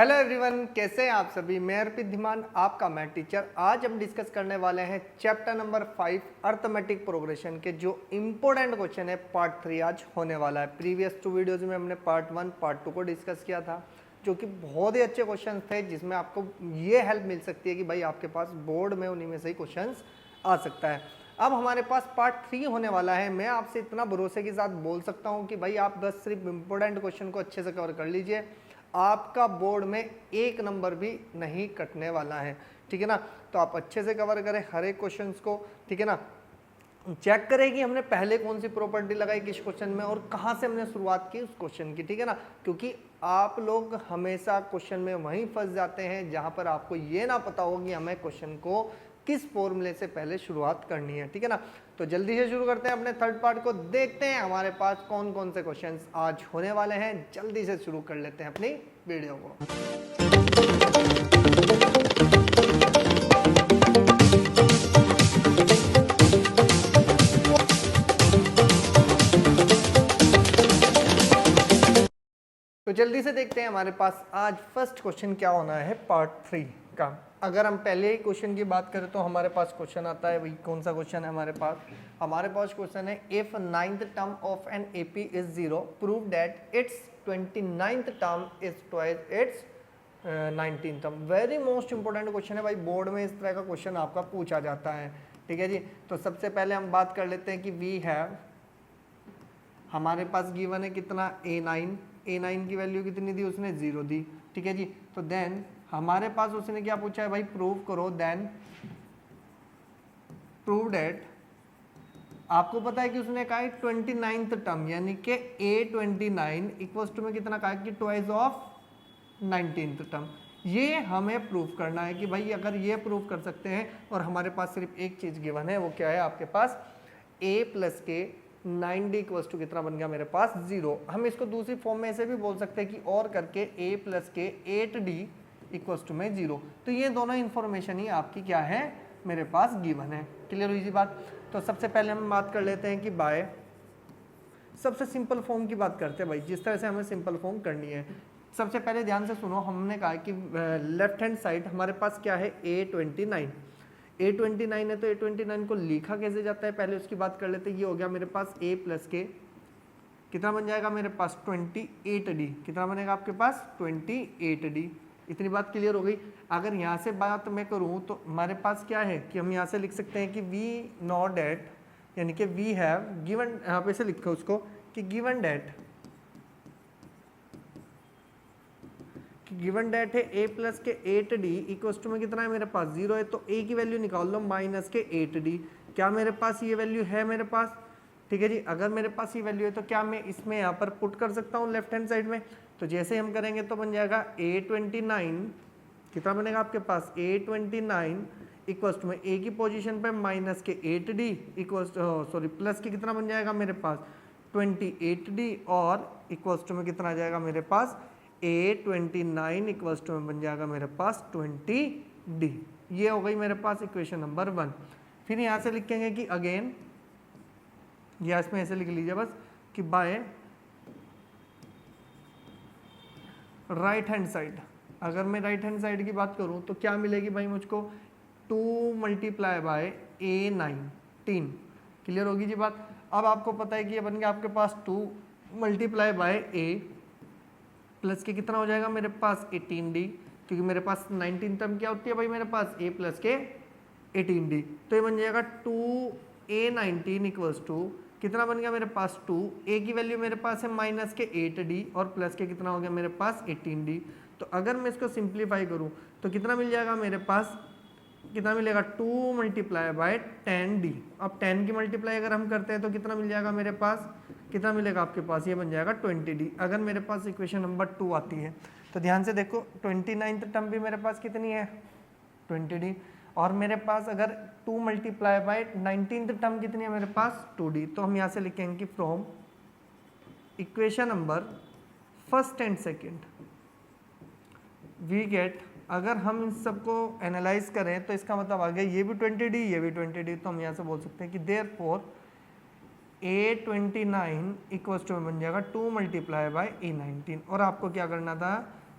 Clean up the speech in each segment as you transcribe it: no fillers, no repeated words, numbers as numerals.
Hello everyone, कैसे हैं आप सभी। मैं अर्पित धीमान, आपका मैथ टीचर। आज हम डिस्कस करने वाले हैं चैप्टर नंबर 5 अर्थमेटिक प्रोग्रेशन के जो इम्पोर्टेंट क्वेश्चन है पार्ट 3 आज होने वाला है। प्रीवियस 2 वीडियोज़ में हमने पार्ट 1 पार्ट 2 को डिस्कस किया था, जो कि बहुत ही अच्छे क्वेश्चन थे, जिसमें आपको ये हेल्प मिल सकती है कि भाई आपके पास बोर्ड में उन्हीं में से ही क्वेश्चन आ सकता है। अब हमारे पास पार्ट 3 होने वाला है। मैं आपसे इतना भरोसे के साथ बोल सकता हूँ कि भाई आप बस सिर्फ इम्पोर्टेंट क्वेश्चन को अच्छे से कवर कर लीजिए, आपका बोर्ड में एक नंबर भी नहीं कटने वाला है। ठीक है ना। तो आप अच्छे से कवर करें हर एक क्वेश्चंस को। ठीक है ना। चेक करें कि हमने पहले कौन सी प्रॉपर्टी लगाई किस क्वेश्चन में और कहाँ से हमने शुरुआत की उस क्वेश्चन की। ठीक है ना। क्योंकि आप लोग हमेशा क्वेश्चन में वहीं फंस जाते हैं जहां पर आपको ये ना पता हो कि हमें क्वेश्चन को किस फॉर्मूले से पहले शुरुआत करनी है। ठीक है ना। तो जल्दी से शुरू करते हैं अपने थर्ड पार्ट को। देखते हैं हमारे पास कौन कौन से क्वेश्चंस आज होने वाले हैं। जल्दी से शुरू कर लेते हैं अपनी वीडियो को। तो जल्दी से देखते हैं हमारे पास आज फर्स्ट क्वेश्चन क्या होना है पार्ट 3 का। अगर हम पहले ही क्वेश्चन की बात करें तो हमारे पास क्वेश्चन आता है, वही कौन सा क्वेश्चन है हमारे पास क्वेश्चन है if 9th term of an AP is 0 prove that it's 29th term is twice its 19th term. Very most important question है भाई, बोर्ड में इस तरह का क्वेश्चन आपका पूछा जाता है। ठीक है जी। तो सबसे पहले हम बात कर लेते हैं कि वी हैव, हमारे पास गिवन है कितना A9 की वैल्यू कितनी दी उसने 0 दी। ठीक है जी। तो देन हमारे पास उसने क्या पूछा है भाई, प्रूव करो, देन प्रूव डेट। आपको पता है कि उसने कहा है 29th टर्म, यानी कि A29 इक्वल्स टू में कितना कहा कि ट्वाइस ऑफ 19th टर्म। ये हमें प्रूव करना है कि भाई अगर ये प्रूव कर सकते हैं और हमारे पास सिर्फ एक चीज गिवन है, वो क्या है आपके पास A प्लस के 9D इक्वल्स टू कितना बन गया मेरे पास 0। हम इसको दूसरी फॉर्म में ऐसे भी बोल सकते हैं कि और करके A प्लस के 8D इक्वल्स टू में 0। तो ये दोनों इंफॉर्मेशन ही आपकी क्या है मेरे पास गिवन है। क्लियर हुई जी बात। तो सबसे पहले हम बात कर लेते हैं कि बाय, सबसे सिंपल फॉर्म की बात करते हैं भाई, जिस तरह से हमें सिंपल फॉर्म करनी है। सबसे पहले ध्यान से सुनो, हमने कहा कि लेफ्ट हैंड साइड हमारे पास क्या है A29 है। तो A29 को लिखा कैसे जाता है पहले उसकी बात कर लेते हैं। ये हो गया मेरे पास A प्लस के कितना बन जाएगा मेरे पास 28D। कितना बनेगा आपके पास 28D। इतनी बात क्लियर हो गई। अगर यहाँ से बात मैं करूँ तो हमारे पास क्या है कि हम यहाँ से लिख सकते हैं कि वी नो डेट, यानी कि वी हैव गिवन, यहाँ पे से लिखो उसको कि गिवन डेट है A प्लस के 8D इक्वल्स टू में कितना है मेरे पास 0 है। तो A की वैल्यू निकाल लो माइनस के 8D। क्या मेरे पास ये वैल्यू है मेरे पास। ठीक है जी। अगर मेरे पास ये वैल्यू है तो क्या मैं इसमें यहाँ पर पुट कर सकता हूँ लेफ्ट हैंड साइड में। तो जैसे हम करेंगे तो बन जाएगा A29 कितना बनेगा आपके पास A29 इक्वल्स टू में A की पोजीशन पे माइनस के 8D इक्वल्स सॉरी प्लस के कितना बन जाएगा मेरे पास 28D और इक्वल्स टू में कितना आ जाएगा मेरे पास A29 इक्वल्स टू में बन जाएगा मेरे पास 20D। ये हो गई मेरे पास इक्वेशन नंबर 1। फिर यहाँ से लिखेंगे कि अगेन, या इसमें ऐसे लिख लीजिए बस कि बाय राइट हैंड साइड। अगर मैं राइट हैंड साइड की बात करूँ तो क्या मिलेगी भाई मुझको 2 मल्टीप्लाई बाय A19। क्लियर होगी जी बात। अब आपको पता है कि ये बन गया आपके पास 2 मल्टीप्लाई बाय A प्लस के कितना हो जाएगा मेरे पास 18D, क्योंकि मेरे पास 19 टर्म क्या होती है भाई मेरे पास A प्लस के 18D। तो ये बन जाएगा 2A19 इक्वल्स टू कितना बन गया मेरे पास 2। A की वैल्यू मेरे पास है माइनस के 8D और प्लस के कितना हो गया मेरे पास 18D। तो अगर मैं इसको सिंप्लीफाई करूँ तो कितना मिल जाएगा मेरे पास, कितना मिलेगा 2 मल्टीप्लाई बाय 10D। अब 10 की मल्टीप्लाई अगर हम करते हैं तो कितना मिल जाएगा मेरे पास, कितना मिलेगा आपके पास, ये बन जाएगा 20D। अगर मेरे पास इक्वेशन नंबर 2 आती है तो ध्यान से देखो 29th टर्म भी मेरे पास कितनी है 20D, और मेरे पास अगर 2 मल्टीप्लाई बाय 19th टर्म कितनी है मेरे पास 2D। तो हम यहाँ से लिखेंगे कि from equation number first and second we get, अगर हम इन सबको एनालाइज करें तो इसका मतलब आ गया ये भी 20D ये भी 20D। तो हम यहाँ से बोल सकते हैं कि देयरफॉर A29 इक्वल्स टू में बन जाएगा 2 मल्टीप्लाई बाय A19। और आपको क्या करना था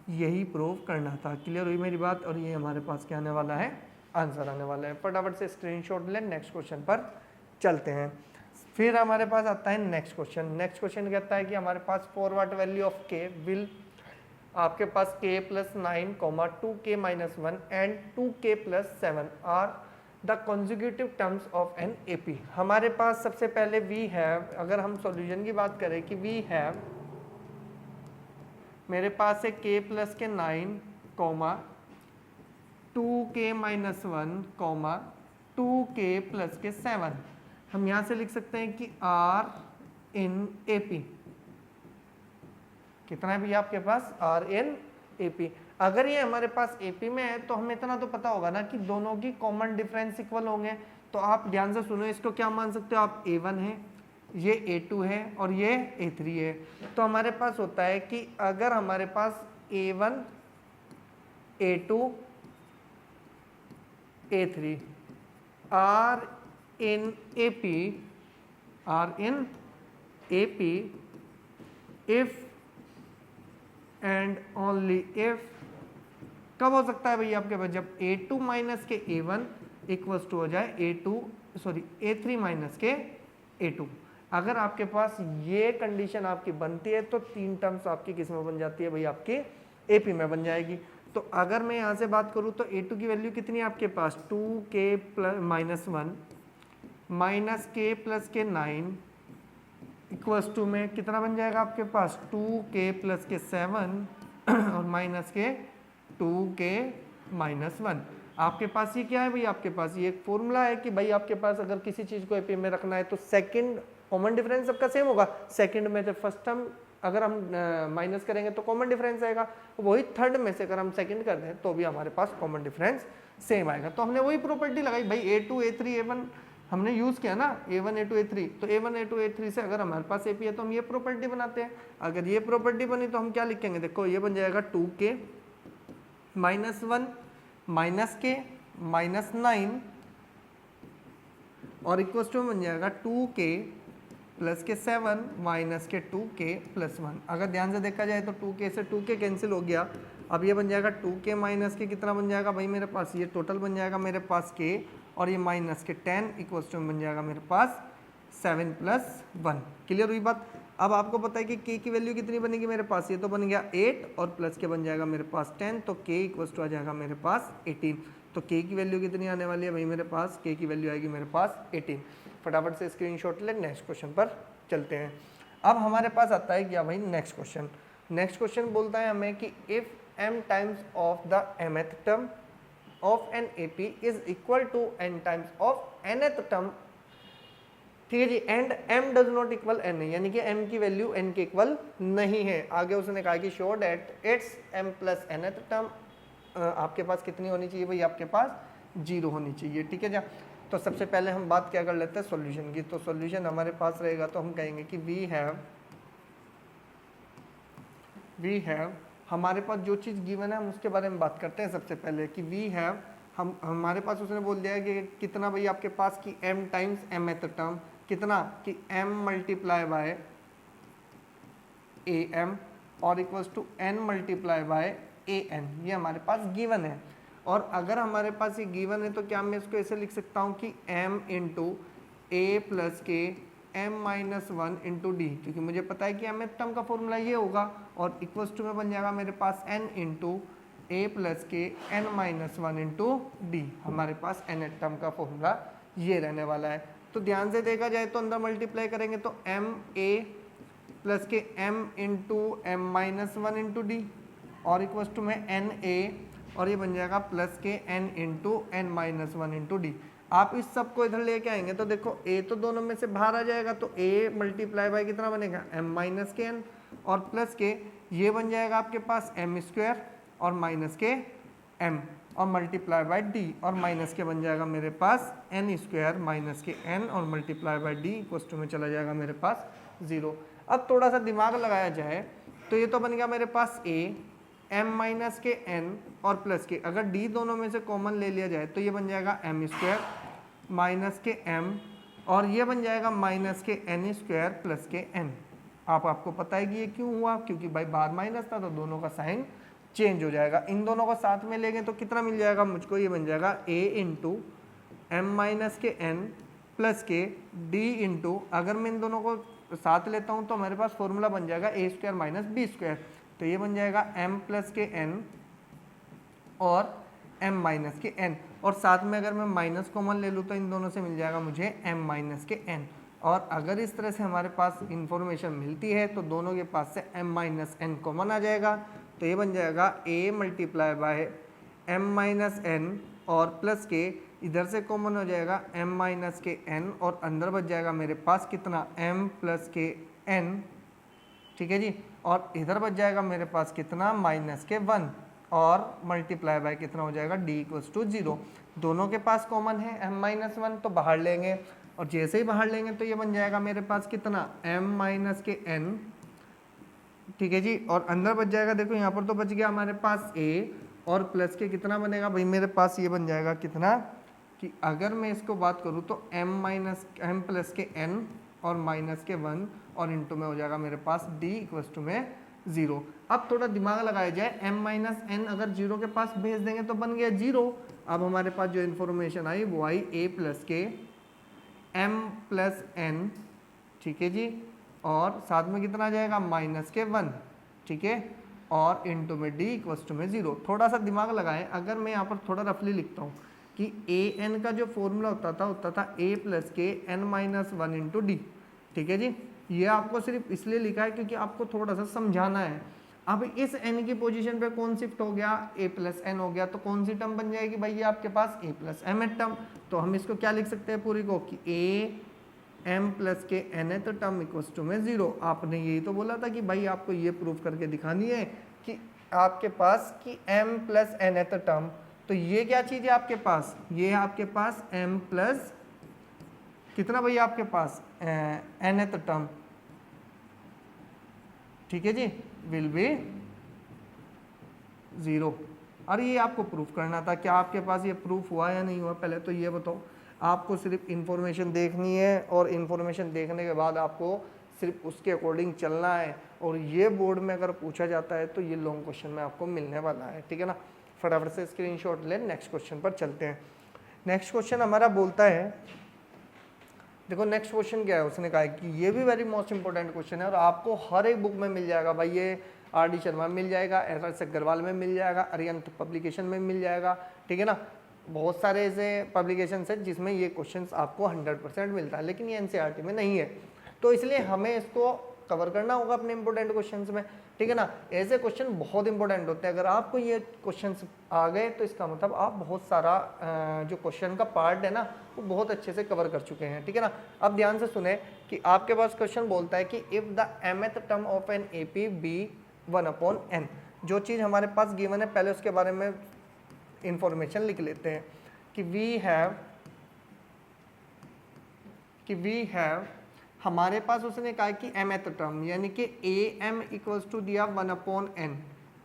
यही प्रूव करना था। क्लियर हुई मेरी बात? और ये हमारे पास क्या आने वाला है, आंसर आने वाला है। फटाफट से स्क्रीनशॉट लें, नेक्स्ट क्वेश्चन पर चलते हैं। फिर हमारे पास आता है नेक्स्ट क्वेश्चन। नेक्स्ट क्वेश्चन कहता है कि हमारे पास forward value of k will, आपके पास k + 9, 2k - 1 and 2k + 7 are the consecutive terms of an AP. हमारे पास सबसे पहले वी हैव, अगर हम सॉल्यूशन की बात करें कि वी हैव, मेरे पास है k + के 9, 2k - 1, 2k + के 7। हम यहाँ से लिख सकते हैं कि आर इन एपी। कितना है भैया आपके पास, आर इन एपी। अगर ये हमारे पास एपी में है तो हमें इतना तो पता होगा ना कि दोनों की कॉमन डिफरेंस इक्वल होंगे। तो आप ध्यान से सुनो, इसको क्या मान सकते हो आप, a1 है, ये a2 है और ये a3 है। तो हमारे पास होता है कि अगर हमारे पास a1, a2, a3 are in AP if and only if, कब हो सकता है भैया आपके पास, जब a2 - के a1 इक्वल्स टू हो जाए a3 - के a2। अगर आपके पास ये कंडीशन आपकी बनती है तो तीन टर्म्स आपकी किस में बन जाती है भाई, आपकी AP में बन जाएगी। तो अगर मैं यहाँ से बात करूँ तो a2 की वैल्यू कितनी है आपके पास, 2k - 1 -k + के 9 इक्वल्स टू में कितना बन जाएगा आपके पास, 2k + के 7 और माइनस के 2k - 1। आपके पास ये क्या है भाई, आपके पास ये एक फॉर्मूला है कि भाई आपके पास अगर किसी चीज़ को एपी में रखना है तो सेकंड कॉमन डिफरेंस सबका सेम होगा। सेकंड में से फर्स्ट टर्म अगर हम माइनस करेंगे तो कॉमन डिफरेंस आएगा, वही थर्ड में से अगर हम सेकंड कर दें तो भी हमारे पास कॉमन डिफरेंस सेम आएगा। तो हमने वही प्रॉपर्टी लगाई भाई, a2 a3 a1 हमने यूज़ किया ना, a1 a2 a3। तो a1 a2 a3 से अगर हमारे पास एपी है तो हम ये प्रॉपर्टी बनाते हैं। अगर ये प्रॉपर्टी बनी तो हम क्या लिखेंगे, देखो ये बन जाएगा 2k - 1 - के -9 और इक्वल टू बन जाएगा 2k + के 7 माइनस के 2k + 1। अगर ध्यान से देखा जाए तो 2k से 2k कैंसिल हो गया। अब ये बन जाएगा 2k - के कितना बन जाएगा भाई मेरे पास, ये टोटल बन जाएगा मेरे पास k और ये माइनस के 10 इक्वल टू बन जाएगा मेरे पास 7 + 1। क्लियर हुई बात? अब आपको पता है कि k की वैल्यू कितनी बनेगी मेरे पास, ये तो बन गया 8 और प्लस के बन जाएगा मेरे पास 10, तो k इक्वल टू आ जाएगा मेरे पास 18। तो k की वैल्यू कितनी आने वाली है भाई मेरे पास, k की वैल्यू आएगी मेरे पास 18। फटाफट से स्क्रीनशॉट ले, नेक्स्ट क्वेश्चन पर चलते हैं। अब हमारे पास आता है क्या भाई नेक्स्ट क्वेश्चन। नेक्स्ट क्वेश्चन बोलता है हमें कि if m times of the mth term of an AP is equal to n times of nth term, ठीक है जी, and m does not equal n, यानी कि m की वैल्यू n के इक्वल नहीं है। आगे उसने कहा कि show that it's m + nth term आपके पास कितनी होनी चाहिए भाई, आपके पास 0 होनी चाहिए। ठीक है जी। तो सबसे पहले हम बात क्या कर लेते हैं सॉल्यूशन की। तो सॉल्यूशन हमारे पास रहेगा तो हम कहेंगे कि वी हैव हमारे पास जो चीज़ गिवन है हम उसके बारे में बात करते हैं सबसे पहले कि वी हैव, हम हमारे पास उसने बोल दिया है कि कितना भाई आपके पास कि m टाइम्स mth टर्म, कितना कि m × am और इक्वल्स टू n × an, ये हमारे पास गिवन है। और अगर हमारे पास ये गिवन है तो क्या मैं इसको ऐसे लिख सकता हूँ कि m × a + के m - 1 × d, क्योंकि मुझे पता है कि mth टर्म का फॉर्मूला ये होगा और इक्वल्स टू में बन जाएगा मेरे पास n × a + के n - 1 × d। हमारे पास nth टर्म का फॉर्मूला ये रहने वाला है। तो ध्यान से देखा जाए तो अंदर मल्टीप्लाई करेंगे तो ma + के m × m - 1 × d और इक्वल्स टू में na और ये बन जाएगा प्लस के n × n - 1 × d। आप इस सब को इधर लेके आएंगे तो देखो a तो दोनों में से बाहर आ जाएगा, तो a × कितना बनेगा m - के n और प्लस के ये बन जाएगा आपके पास m² और माइनस के m और मल्टीप्लाई d और माइनस के बन जाएगा मेरे पास n² माइनस के n और मल्टीप्लाई d इक्वल्स टू में चला जाएगा मेरे पास 0। अब थोड़ा सा दिमाग लगाया जाए तो ये तो बन गया मेरे पास a m - के n और प्लस के, अगर d दोनों में से कॉमन ले लिया जाए तो ये बन जाएगा m² माइनस के m और ये बन जाएगा माइनस के n² प्लस के n। आपको पता है कि ये क्यों हुआ, क्योंकि भाई बाहर माइनस था तो दोनों का साइन चेंज हो जाएगा। इन दोनों को साथ में लेंगे तो कितना मिल जाएगा मुझको, ये बन जाएगा a इंटू एम माइनस के n प्लस के d इंटू, अगर मैं इन दोनों को साथ लेता हूँ तो हमारे पास फॉर्मूला बन जाएगा a square minus b square, तो ये बन जाएगा m प्लस के n और m माइनस के n, और साथ में अगर मैं माइनस कॉमन ले लूँ तो इन दोनों से मिल जाएगा मुझे m माइनस के n। और अगर इस तरह से हमारे पास इंफॉर्मेशन मिलती है तो दोनों के पास से m माइनस n कॉमन आ जाएगा, तो ये बन जाएगा a multiply by m minus n और प्लस के इधर से कॉमन हो जाएगा m माइनस के n, और अंदर बच जाएगा मेरे पास कितना m प्लस के n, ठीक है जी, और इधर बच जाएगा मेरे पास कितना माइनस के 1 और मल्टीप्लाई बाय कितना हो जाएगा d इक्वल्स टू 0। दोनों के पास कॉमन है m माइनस 1, तो बाहर लेंगे, और जैसे ही बाहर लेंगे तो ये बन जाएगा मेरे पास कितना m माइनस के n, ठीक है जी, और अंदर बच जाएगा, देखो यहाँ पर तो बच गया हमारे पास a और प्लस के कितना बनेगा भाई मेरे पास, ये बन जाएगा कितना कि अगर मैं इसको बात करूँ तो m प्लस के n और माइनस के 1 और इंटू में हो जाएगा मेरे पास d इक्वल्स टू में 0। अब थोड़ा दिमाग लगाया जाए, m माइनस n अगर 0 के पास भेज देंगे तो बन गया 0। अब हमारे पास जो इन्फॉर्मेशन आई वो आई a प्लस के m प्लस n, ठीक है जी, और साथ में कितना आ जाएगा माइनस के 1, ठीक है, और इंटू में d इक्वल्स टू में 0। थोड़ा सा दिमाग लगाएं, अगर मैं यहाँ पर थोड़ा रफली लिखता हूँ कि a n का जो फॉर्मूला होता था a प्लस के n माइनस 1 इंटू डी, ठीक है जी, ये आपको सिर्फ इसलिए लिखा है क्योंकि आपको थोड़ा सा समझाना है। अब इस n की पोजीशन पे कौन शिफ्ट हो गया, a प्लस n हो गया, तो कौन सी टर्म बन जाएगी भाई, ये आपके पास a प्लस m है टर्म, तो हम इसको क्या लिख सकते हैं पूरी को कि a m प्लस के n है तो टर्म इक्वल्स टू में 0। आपने यही तो बोला था कि भाई आपको ये प्रूफ करके दिखानी है कि आपके पास कि m प्लस n है तो टर्म, तो ये क्या चीज़ है आपके पास, ये है आपके पास m प्लस कितना भाई आपके पास n है तो टर्म, ठीक है जी, विल बी 0। और ये आपको प्रूफ करना था, क्या आपके पास ये प्रूफ हुआ या नहीं हुआ, पहले तो ये बताओ। आपको सिर्फ इन्फॉर्मेशन देखनी है और इन्फॉर्मेशन देखने के बाद आपको सिर्फ उसके अकॉर्डिंग चलना है, और ये बोर्ड में अगर पूछा जाता है तो ये लॉन्ग क्वेश्चन में आपको मिलने वाला है, ठीक है ना। फटाफट से स्क्रीनशॉट ले, नेक्स्ट क्वेश्चन पर चलते हैं। नेक्स्ट क्वेश्चन हमारा बोलता है, देखो नेक्स्ट क्वेश्चन क्या है, उसने कहा है कि ये भी वेरी मोस्ट इंपॉर्टेंट क्वेश्चन है और आपको हर एक बुक में मिल जाएगा भाई, ये आर डी शर्मा में मिल जाएगा, एस अग्रवाल में मिल जाएगा, अरिहंत पब्लिकेशन में मिल जाएगा, ठीक है ना। बहुत सारे ऐसे पब्लिकेशन है जिसमें ये क्वेश्चंस आपको 100% मिलता है, लेकिन ये एनसीईआरटी में नहीं है, तो इसलिए हमें इसको कवर करना होगा अपने इंपॉर्टेंट क्वेश्चंस में, ठीक है ना। ऐसे क्वेश्चन बहुत इंपॉर्टेंट होते हैं, अगर आपको ये क्वेश्चंस आ गए तो इसका मतलब आप बहुत सारा जो क्वेश्चन का पार्ट है ना वो बहुत अच्छे से कवर कर चुके हैं, ठीक है ना। अब ध्यान से सुने कि आपके पास क्वेश्चन बोलता है कि if the mth term of an AP be 1/n, जो चीज़ हमारे पास गिवन है पहले उसके बारे में इंफॉर्मेशन लिख लेते हैं कि वी हैव हमारे पास उसने कहा कि mth टर्म यानी कि am इक्वल्स टू दिया 1/n,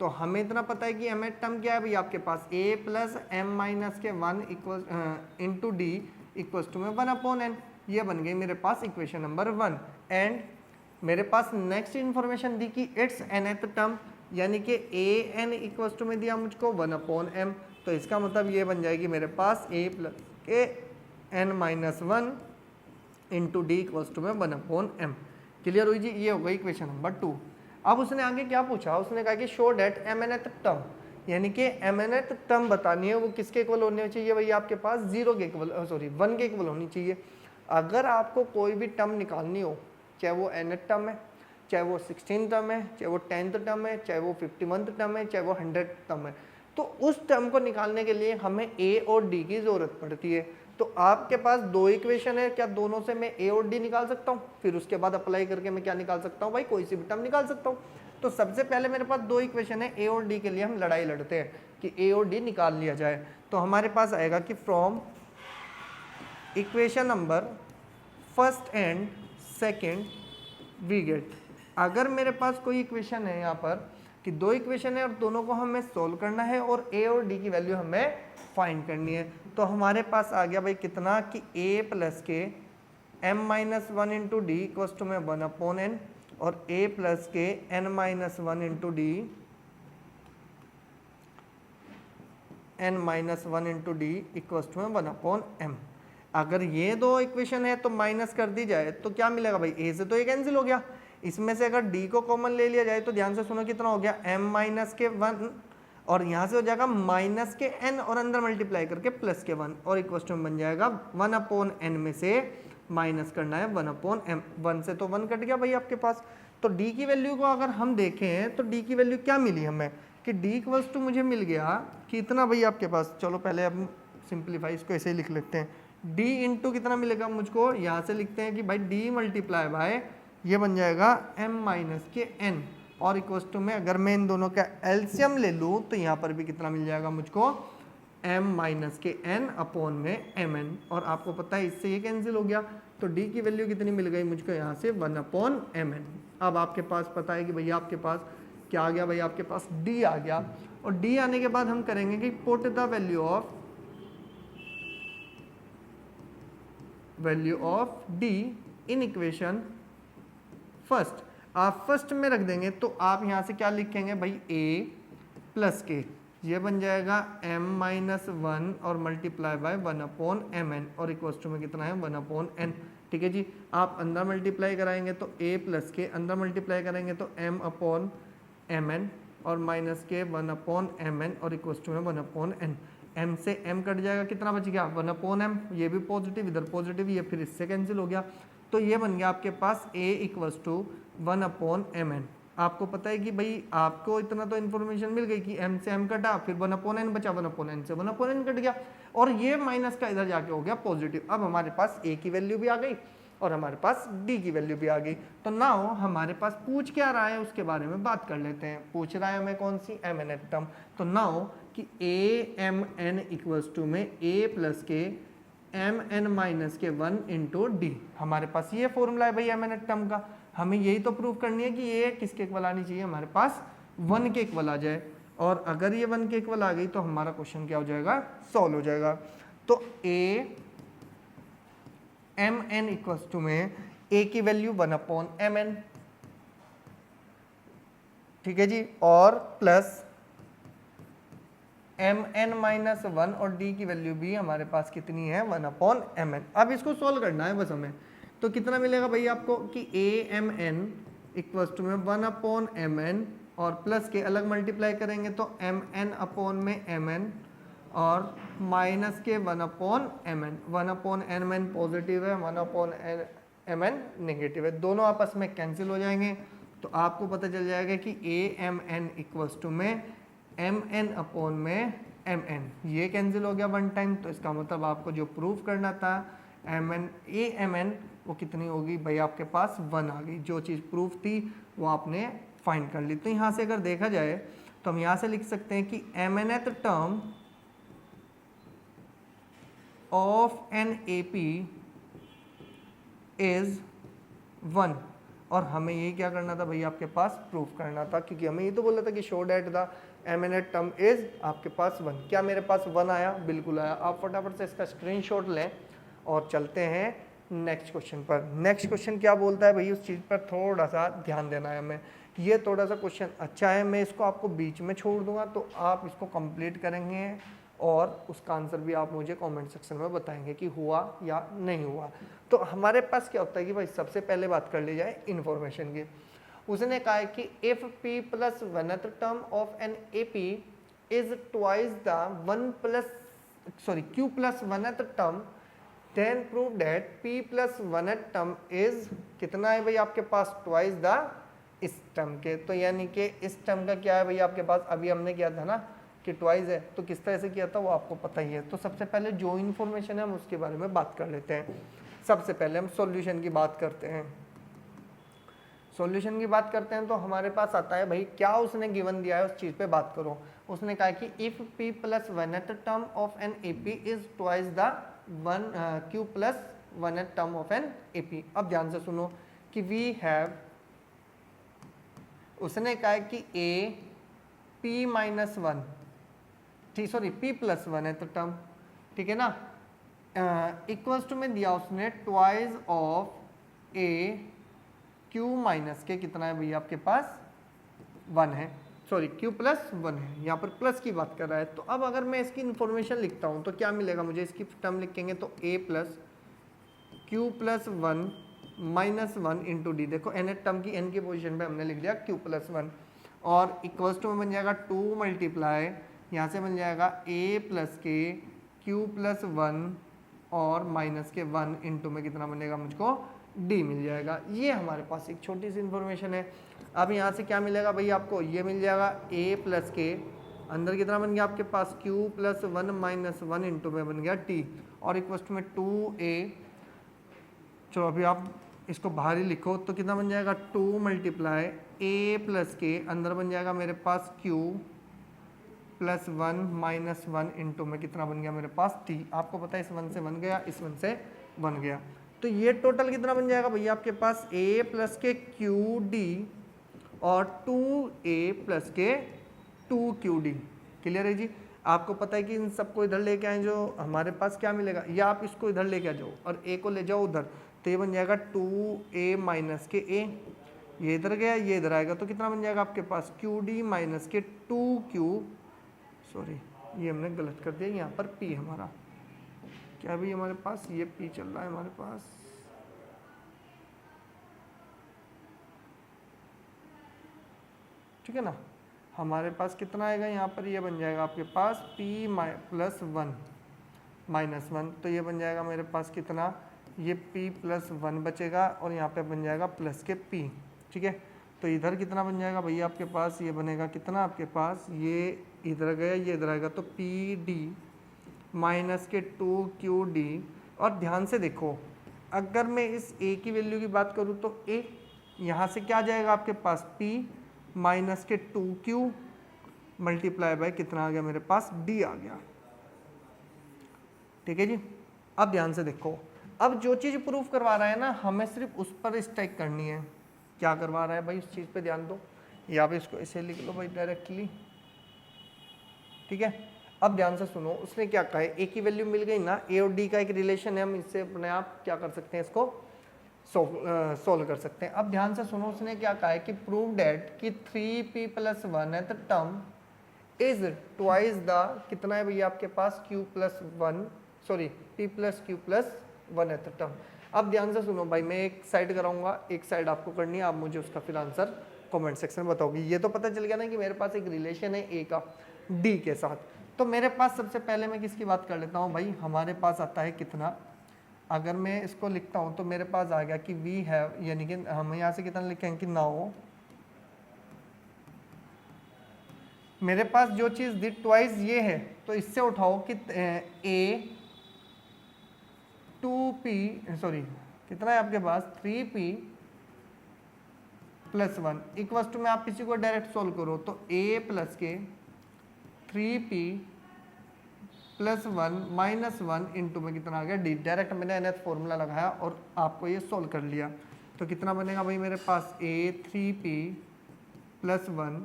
तो हमें इतना पता है कि mth टर्म क्या है भाई आपके पास a प्लस m माइनस के 1 equal into d equals to में 1/n, ये बन गई मेरे पास इक्वेशन नंबर 1। एंड मेरे पास नेक्स्ट इन्फॉर्मेशन दी कि इट्स nth टर्म यानी कि an इक्वल्स टू में दिया मुझको 1/m, तो इसका मतलब ये बन जाएगी मेरे पास a प्लस के n minus 1 into d equals to में 1/m। क्लियर हुई जी, ये हो गई इक्वेशन नंबर 2। अब उसने आगे क्या पूछा, उसने कहा कि शो डेट mnth टर्म यानी कि mnth टर्म बतानी है वो किसके इक्वल होने चाहिए भाई आपके पास 0 के इक्वल, सॉरी 1 के इक्वल होनी चाहिए। अगर आपको कोई भी टर्म निकालनी हो, चाहे वो nth टर्म है, चाहे वो 16th टर्म है, चाहे वो 10th टर्म है, चाहे वो 51th टर्म है, चाहे वो 100th टर्म है, तो उस टर्म को निकालने के लिए हमें a और d की ज़रूरत पड़ती है। तो आपके पास दो इक्वेशन है, क्या दोनों से मैं a और d निकाल सकता हूँ, फिर उसके बाद अप्लाई करके मैं क्या निकाल सकता हूँ भाई, कोई सी भी टर्म निकाल सकता हूँ। तो सबसे पहले मेरे पास दो इक्वेशन है, a और d के लिए हम लड़ाई लड़ते हैं कि a और d निकाल लिया जाए। तो हमारे पास आएगा कि from equation number first and second we get, अगर मेरे पास कोई इक्वेशन है यहाँ पर कि दो इक्वेशन है और दोनों को हमें सोल्व करना है और a और d की वैल्यू हमें फाइंड करनी है, तो हमारे पास आ गया भाई कितना कि a प्लस के m minus 1 into d equals to में 1/n और a प्लस के n minus 1 into d n minus one into d equals to 1/m। अगर ये दो इक्वेशन है तो माइनस कर दी जाए तो क्या मिलेगा भाई, a से तो ये कैंसिल हो गया, इसमें से अगर d को कॉमन ले लिया जाए तो ध्यान से सुनो कितना हो गया m माइनस के 1 और यहाँ से हो जाएगा माइनस के n और अंदर मल्टीप्लाई करके प्लस के 1 और इक्वल्स टू बन जाएगा 1/n में से माइनस करना है 1/m। 1 से तो 1 कट गया भाई आपके पास। तो d की वैल्यू को अगर हम देखें तो d की वैल्यू क्या मिली हमें कि d इक्वल्स टू मुझे मिल गया कि इतना भाई आपके पास, चलो पहले अब सिंप्लीफाई इसको ऐसे ही लिख लेते हैं, d इंटू कितना मिलेगा मुझको, यहाँ से लिखते हैं कि भाई d मल्टीप्लाई बाय ये बन जाएगा m माइनस के n और इक्वल्स टू में अगर मैं इन दोनों का एलसीएम ले लूँ तो यहाँ पर भी कितना मिल जाएगा मुझको m माइनस के n अपॉन में mn और आपको पता है इससे ये कैंसिल हो गया तो d की वैल्यू कितनी मिल गई मुझको यहाँ से 1/mn। अब आपके पास पता है कि भैया आपके पास क्या आ गया, भाई आपके पास d आ गया और d आने के बाद हम करेंगे कि put the value of d in equation first. आप फर्स्ट में रख देंगे तो आप यहाँ से क्या लिखेंगे भाई a प्लस के, ये बन जाएगा m माइनस 1 और मल्टीप्लाई बाय 1/mn और इक्वल्स टू में कितना है 1/n। ठीक है जी, आप अंदर मल्टीप्लाई कराएंगे तो a प्लस के, अंदर मल्टीप्लाई करेंगे तो m/mn और माइनस के 1/mn और इक्वल्स टू में 1/n। m से m कट जाएगा, कितना बच गया 1/m, ये भी पॉजिटिव इधर पॉजिटिव, ये फिर इससे कैंसिल हो गया तो ये बन गया आपके पास a इक्वल्स टू 1/mn। आपको पता है कि भाई आपको इतना तो इन्फॉर्मेशन मिल गई कि m से m कटा फिर 1/n बचा, 1/n से 1/n कट गया और ये माइनस का इधर जाके हो गया पॉजिटिव। अब हमारे पास a की वैल्यू भी आ गई और हमारे पास d की वैल्यू भी आ गई। तो नाउ हमारे पास पूछ क्या रहा है उसके बारे में बात कर लेते हैं। पूछ रहा है हमें कौन सी mn टर्म, तो नाउ कि amn इक्वल्स टू में a प्लस के mn माइनस के 1 इंटू डी। हमारे पास ये फॉर्मूला है भाई mn टर्म का, हमें यही तो प्रूव करनी है कि ये किसके इक्वल आनी चाहिए, हमारे पास 1 के इक्वल आ जाए और अगर ये 1 के इक्वल आ गई तो हमारा क्वेश्चन क्या हो जाएगा, सॉल्व हो जाएगा। तो a mn इक्वल्स टू में a की वैल्यू 1/mn, ठीक है जी, और प्लस mn माइनस 1 और d की वैल्यू भी हमारे पास कितनी है 1/mn। अब इसको सोल्व करना है बस हमें, तो कितना मिलेगा भाई आपको कि amn इक्वल्स टू में 1/mn और प्लस के अलग मल्टीप्लाई करेंगे तो mn अपॉन में mn और माइनस के 1/mn। 1/mn पॉजिटिव है, 1/mn नेगेटिव है, दोनों आपस में कैंसिल हो जाएंगे तो आपको पता चल जाएगा कि amn इक्वल्स टू में mn अपॉन में mn, ये कैंसिल हो गया 1 टाइम। तो इसका मतलब आपको जो प्रूफ करना था amn वो कितनी होगी भाई आपके पास 1 आ गई, जो चीज़ प्रूफ थी वो आपने फाइंड कर ली। तो यहाँ से अगर देखा जाए तो हम यहाँ से लिख सकते हैं कि mnth term of an AP is 1 और हमें ये क्या करना था भाई आपके पास प्रूफ करना था, क्योंकि हमें ये तो बोला था कि show that the mnth term is आपके पास 1। क्या मेरे पास 1 आया, बिल्कुल आया। आप फटाफट से इसका स्क्रीनशॉट लें और चलते हैं नेक्स्ट क्वेश्चन पर। नेक्स्ट क्वेश्चन क्या बोलता है भाई, उस चीज़ पर थोड़ा सा ध्यान देना है हमें। ये थोड़ा सा क्वेश्चन अच्छा है, मैं इसको आपको बीच में छोड़ दूंगा तो आप इसको कंप्लीट करेंगे और उसका आंसर भी आप मुझे कमेंट सेक्शन में बताएंगे कि हुआ या नहीं हुआ। तो हमारे पास क्या होता है कि भाई सबसे पहले बात कर ली जाए इन्फॉर्मेशन की। उसने कहा है कि if p plus 1th term of an AP is twice the q plus 1th term then prove that p plus 1th term is कितना है भाई आपके पास ट्वाइस द इस टर्म के। तो यानी कि इस टर्म का क्या है भाई आपके पास, अभी हमने किया था ना कि ट्वाइस है, तो किस तरह से किया था वो आपको पता ही है। तो सबसे पहले जो इन्फॉर्मेशन है हम उसके बारे में बात कर लेते हैं। सबसे पहले हम सॉल्यूशन की बात करते हैं। सॉल्यूशन की बात करते हैं तो हमारे पास आता है भाई क्या उसने गिवन दिया है उस चीज़ पे बात करो। उसने कहा कि if p plus 1th term of an AP is twice the q plus 1th term of an AP। अब ध्यान से सुनो कि वी हैव, उसने कहा है कि a p minus 1 p plus 1th term, ठीक है ना, इक्वल्स टू में दिया उसने twice of a q minus के कितना है भैया आपके पास 1 है। सॉरी q+1 है, यहाँ पर प्लस की बात कर रहा है। तो अब अगर मैं इसकी इन्फॉर्मेशन लिखता हूँ तो क्या मिलेगा मुझे, इसकी टर्म लिखेंगे तो a plus q+1 -1 into D. देखो n टर्म की n की पोजीशन पे हमने लिख दिया q+1 और इक्वल्स टू में बन जाएगा 2 मल्टीप्लाई यहाँ से बन जाएगा a प्लस के q+1 और माइनस के 1 इंटू में कितना बनेगा मुझको d मिल जाएगा। ये हमारे पास एक छोटी सी इन्फॉर्मेशन है। अब यहाँ से क्या मिलेगा भाई आपको, ये मिल जाएगा a प्लस के अंदर कितना बन गया आपके पास q+1 -1 इंटू में बन गया t और इक्वल्स टू में 2a। चलो अभी आप इसको बाहर ही लिखो तो कितना बन जाएगा 2 मल्टीप्लाई a प्लस के अंदर बन जाएगा मेरे पास q+1 -1 इंटू में कितना बन गया मेरे पास t। आपको पता है इस 1 से 1 गया, इस 1 से 1 गया, तो ये टोटल कितना बन जाएगा भैया आपके पास a प्लस के qd और 2a प्लस के 2qd। क्लियर है जी। आपको पता है कि इन सबको इधर लेके आए जो हमारे पास क्या मिलेगा, या आप इसको इधर लेके आ जाओ और a को ले जाओ उधर, तो ये बन जाएगा 2a माइनस के a, ये इधर गया ये इधर आएगा, तो कितना बन जाएगा आपके पास qd माइनस के 2q, सॉरी ये हमने गलत कर दिया, यहाँ पर p हमारा क्या भी हमारे पास ये p चल रहा है हमारे पास, ठीक है ना। हमारे पास कितना आएगा यहाँ पर, ये बन जाएगा आपके पास p+1 -1, तो ये बन जाएगा मेरे पास कितना, ये p+1 बचेगा और यहाँ पे बन जाएगा प्लस के p, ठीक है। तो इधर कितना बन जाएगा भैया आपके पास, ये बनेगा कितना आपके पास, ये इधर गया ये इधर आएगा, तो pd माइनस के 2qd। और ध्यान से देखो अगर मैं इस a की वैल्यू की बात करूँ तो a यहाँ से क्या जाएगा आपके पास p माइनस के 2q मल्टीप्लाई बाय कितना आ गया मेरे पास d आ गया, ठीक है जी। अब ध्यान से देखो, अब जो चीज़ प्रूफ करवा रहा है ना हमें सिर्फ उस पर स्ट्राइक करनी है। क्या करवा रहा है भाई उस चीज़ पे ध्यान दो, या फिर इसको ऐसे लिख लो भाई डायरेक्टली, ठीक है। अब ध्यान से सुनो, उसने क्या कहा है, ए की वैल्यू मिल गई ना, ए और डी का एक रिलेशन है, हम इससे अपने आप क्या कर सकते हैं, इसको सोल्व कर सकते हैं। अब ध्यान से सुनो, उसने क्या कहा है कि प्रूव डेट कि 3p+1 है the term is twice the कितना है भैया आपके पास q+1 सॉरी p+q+1 है द टर्म। अब ध्यान से सुनो भाई, मैं एक साइड कराऊंगा एक साइड आपको करनी है, आप मुझे उसका फिर आंसर कमेंट सेक्शन में बताओगे। ये तो पता चल गया ना कि मेरे पास एक रिलेशन है ए का डी के साथ। तो मेरे पास सबसे पहले मैं किसकी बात कर लेता हूँ भाई, हमारे पास आता है कितना, अगर मैं इसको लिखता हूँ तो मेरे पास आ गया कि वी हैव, यानी कि हम यहाँ से कितना लिखेंगे कि नाउ मेरे पास जो चीज़ दी ट्वाइस ये है, तो इससे उठाओ कि a 2p सॉरी कितना है आपके पास 3p+1 इक्वल्स टू में आप किसी को डायरेक्ट सोल्व करो तो a प्लस के 3p+1 -1 इंटू में कितना आ गया d। डायरेक्ट मैंने nth फॉर्मूला लगाया और आपको ये सोल्व कर लिया, तो कितना बनेगा भाई मेरे पास a 3p+1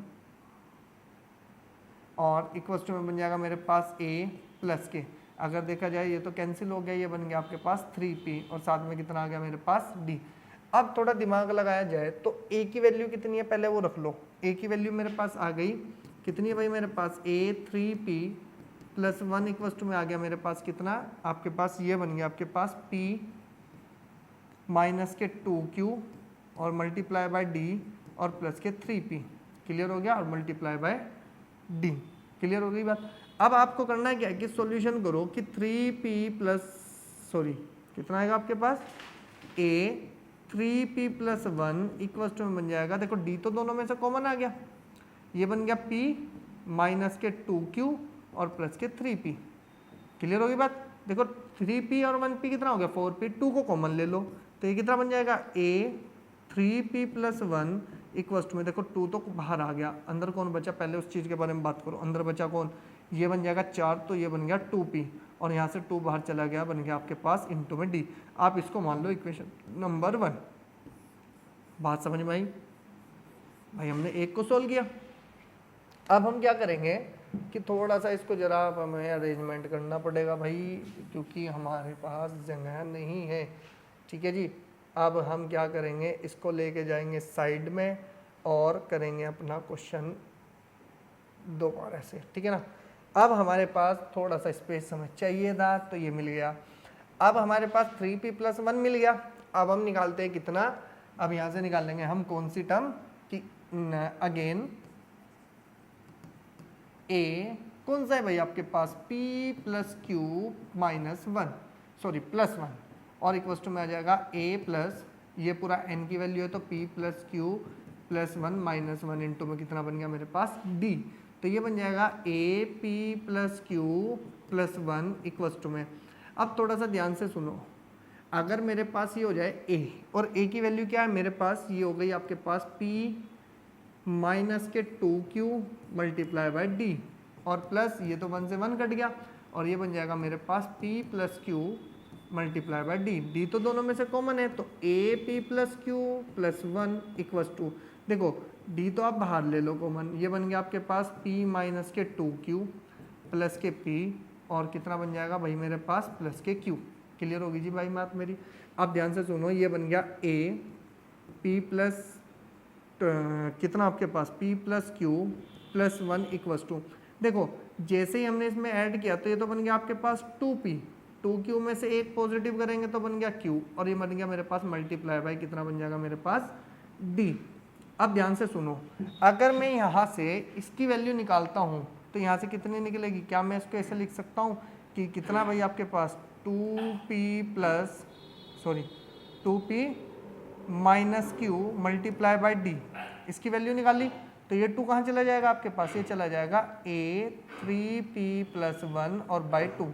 और इक्वल्स टू में बन जाएगा मेरे पास a प्लस के, अगर देखा जाए ये तो कैंसिल हो गया, ये बन गया आपके पास 3p और साथ में कितना आ गया मेरे पास d। अब थोड़ा दिमाग लगाया जाए तो a की वैल्यू कितनी है पहले वो रख लो, a की वैल्यू मेरे पास आ गई कितनी है भाई मेरे पास a 3p+1 इक्वल्स टू में आ गया मेरे पास कितना आपके पास, ये बन गया आपके पास p माइनस के 2q और मल्टीप्लाई बाय d और प्लस के 3p। क्लियर हो गया, और मल्टीप्लाई बाय d। क्लियर हो गई बात। अब आपको करना क्या है कि सॉल्यूशन करो कि 3p+ सॉरी कितना आएगा आपके पास a 3p+1 इक्वल्स टू में बन जाएगा, देखो d तो दोनों में से कॉमन आ गया, ये बन गया p माइनस के 2q और प्लस के 3p। क्लियर होगी बात। देखो 3p और 1p कितना हो गया 4p, 2 को कॉमन ले लो तो ये कितना बन जाएगा a 3p+1 इक्वल्स टू में देखो 2 तो बाहर आ गया, अंदर कौन बचा पहले उस चीज़ के बारे में बात करो, अंदर बचा कौन, ये बन जाएगा 4 तो ये बन गया 2p और यहाँ से 2 बाहर चला गया, बन गया आपके पास इंटू में d। आप इसको मान लो इक्वेशन नंबर 1। बात समझ में आई भाई, हमने एक को सोल्व किया। अब हम क्या करेंगे कि थोड़ा सा इसको जरा हमें अरेंजमेंट करना पड़ेगा भाई, क्योंकि हमारे पास जगह नहीं है, ठीक है जी। अब हम क्या करेंगे, इसको लेके जाएंगे साइड में और करेंगे अपना क्वेश्चन 2 पावर ऐसे, ठीक है ना। अब हमारे पास थोड़ा सा स्पेस हमें चाहिए था, तो ये मिल गया। अब हमारे पास 3p + 1 मिल गया। अब हम निकालते हैं कितना, अब यहाँ से निकाल लेंगे हम कौन सी टर्म कि अगेन a कौन सा है भाई आपके पास, p + q - 1 सॉरी +1 और इक्वल टू में आ जाएगा a प्लस ये पूरा n की वैल्यू है तो p + q + 1 - 1 इंटू में कितना बन गया मेरे पास d, तो ये बन जाएगा a p + q + 1 equal to में। अब थोड़ा सा ध्यान से सुनो, अगर मेरे पास ये हो जाए a और a की वैल्यू क्या है मेरे पास, ये हो गई आपके पास p - 2q × d और प्लस ये तो 1 से 1 कट गया और ये बन जाएगा मेरे पास p + q × d। d तो दोनों में से कॉमन है तो a p + q + 1 equal to, देखो d तो आप बाहर ले लो कॉमन, ये बन गया आपके पास p - 2q प्लस के p और कितना बन जाएगा भाई मेरे पास प्लस के q। क्लियर होगी जी भाई बात मेरी। अब ध्यान से सुनो, ये बन गया a p प्लस कितना आपके पास p + q + 1 इक्वल टू, देखो जैसे ही हमने इसमें ऐड किया तो ये तो बन गया आपके पास 2p, 2q में से एक पॉजिटिव करेंगे तो बन गया q और ये बन गया मेरे पास मल्टीप्लाई बाय कितना बन जाएगा मेरे पास d। अब ध्यान से सुनो, अगर मैं यहाँ से इसकी वैल्यू निकालता हूँ तो यहाँ से कितनी निकलेगी, क्या मैं इसको ऐसे लिख सकता हूँ कि कितना भाई आपके पास 2p - q × d, इसकी वैल्यू निकाली तो ये 2 कहाँ चला जाएगा आपके पास, ये चला जाएगा a 3p + 1 और बाई 2।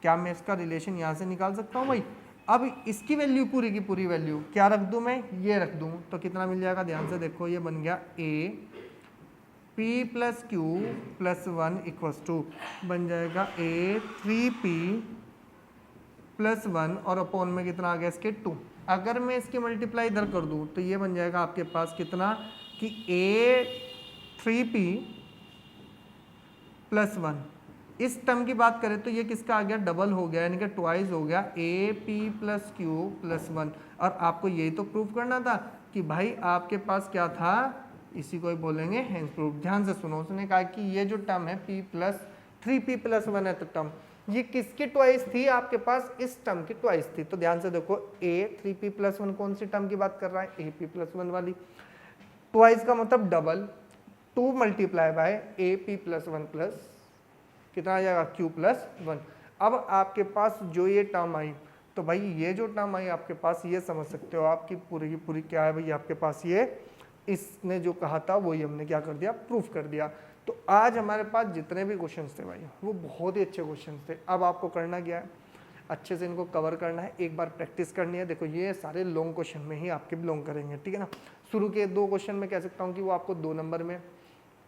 क्या मैं इसका रिलेशन यहाँ से निकाल सकता हूँ भाई। अब इसकी वैल्यू पूरी की पूरी वैल्यू क्या रख दूँ मैं, ये रख दूँ तो कितना मिल जाएगा, ध्यान से देखो ये बन गया a p + q + 1 equal to बन जाएगा a 3p + 1 और अपॉन में कितना आ गया इसके 2। अगर मैं इसकी मल्टीप्लाई इधर कर दूँ तो ये बन जाएगा आपके पास कितना कि a 3p + 1, इस टर्म की बात करें तो ये किसका आ गया, डबल हो गया यानी कि ट्वाइस हो गया AP + Q + 1। और आपको यही तो प्रूफ करना था कि भाई आपके पास क्या था, इसी को ही बोलेंगे हेंस प्रूफ। ध्यान से सुनो, उसने कहा कि ये जो टर्म है p + 3p + 1 है तो टर्म ये किसकी ट्वाइस थी आपके पास, इस टर्म की ट्वाइस थी। तो ध्यान से देखो a 3p + 1 कौन सी टर्म की बात कर रहा है, AP + 1 वाली, ट्वाइस का मतलब डबल, 2 × AP + 1 प्लस कितना आ जाएगा q + 1। अब आपके पास जो ये टर्म आई तो भाई ये जो टर्म आई आपके पास ये समझ सकते हो आपकी पूरी की पूरी क्या है भाई आपके पास, ये इसने जो कहा था वही हमने क्या कर दिया, प्रूफ कर दिया। तो आज हमारे पास जितने भी क्वेश्चंस थे भाई वो बहुत ही अच्छे क्वेश्चंस थे। अब आपको करना क्या है, अच्छे से इनको कवर करना है, एक बार प्रैक्टिस करनी है। देखो ये सारे लॉन्ग क्वेश्चन में ही आपके बिलोंग करेंगे, ठीक है ना। शुरू के 2 क्वेश्चन में कह सकता हूँ कि वो आपको 2 नंबर में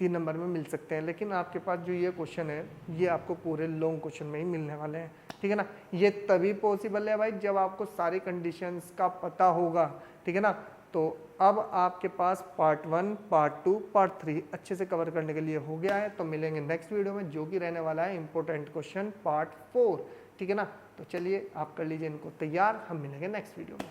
3 नंबर में मिल सकते हैं, लेकिन आपके पास जो ये क्वेश्चन है ये आपको पूरे लॉन्ग क्वेश्चन में ही मिलने वाले हैं, ठीक है ना। ये तभी पॉसिबल है भाई जब आपको सारी कंडीशंस का पता होगा, ठीक है ना। तो अब आपके पास पार्ट 1, पार्ट 2, पार्ट 3 अच्छे से कवर करने के लिए हो गया है। तो मिलेंगे नेक्स्ट वीडियो में जो कि रहने वाला है इंपॉर्टेंट क्वेश्चन पार्ट 4, ठीक है ना। तो चलिए आप कर लीजिए इनको तैयार, हम मिलेंगे नेक्स्ट वीडियो में।